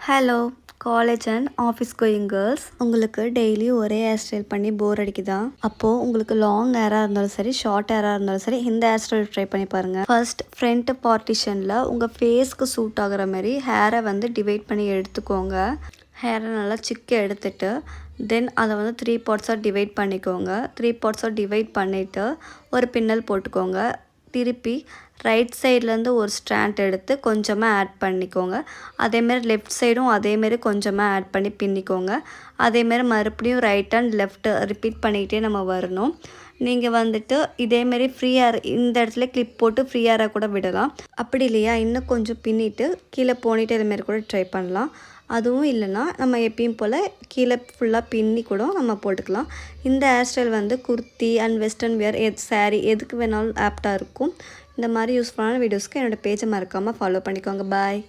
Hello college and office going girls, உங்களுக்கு daily ஒரே hair style பண்ணி போர் அடிக்குதா? அப்போது உங்களுக்கு லாங் ஹேராக இருந்தாலும் சரி, ஷார்ட் ஹேராக இருந்தாலும் சரி, இந்த ஹேர் ஸ்டைல் ட்ரை பண்ணி பாருங்கள். ஃபர்ஸ்ட் ஃப்ரண்ட் பார்ட்டிஷனில் உங்கள் ஃபேஸ்க்கு சூட் ஆகிற மாதிரி ஹேரை டிவைட் பண்ணி எடுத்துக்கோங்க. ஹேரை நல்லா சிக்க எடுத்துட்டு தென் அதை 3 பார்ட்ஸாக டிவைட் பண்ணிக்கோங்க. 3 பார்ட்ஸாக டிவைட் பண்ணிவிட்டு ஒரு பின்னல் போட்டுக்கோங்க. திருப்பி ரைட் சைட்லேருந்து ஒரு ஸ்ட்ராண்ட் எடுத்து கொஞ்சமாக ஆட் பண்ணிக்கோங்க. அதேமாரி லெஃப்ட் சைடும் அதேமாரி கொஞ்சமாக ஆட் பண்ணி பின்னிக்கோங்க. அதேமாரி மறுபடியும் ரைட் அண்ட் லெஃப்ட் ரிப்பீட் பண்ணிக்கிட்டே நம்ம வரணும். நீங்கள் இதேமாரி ஃப்ரீ ஹேர் இந்த இடத்துல கிளிப் போட்டு ஃப்ரீ ஹேராக கூட விடலாம். அப்படி இல்லையா, இன்னும் கொஞ்சம் பின்னிட்டு கீழே போனிட்டு இதுமாரி கூட ட்ரை பண்ணலாம். அதுவும் இல்லைன்னா நம்ம எப்பயும் போல் கீழே ஃபுல்லாக பின்னி கூட நம்ம போட்டுக்கலாம். இந்த hair style kurti and western wear sari எதுக்கு வேணாலும் ஆப்டாக இருக்கும். இந்த மாதிரி யூஸ்ஃபுல்லான வீடியோஸ்க்கு என்னோடய பேஜை மறக்காமல் ஃபாலோ பண்ணிக்கோங்க. பாய்.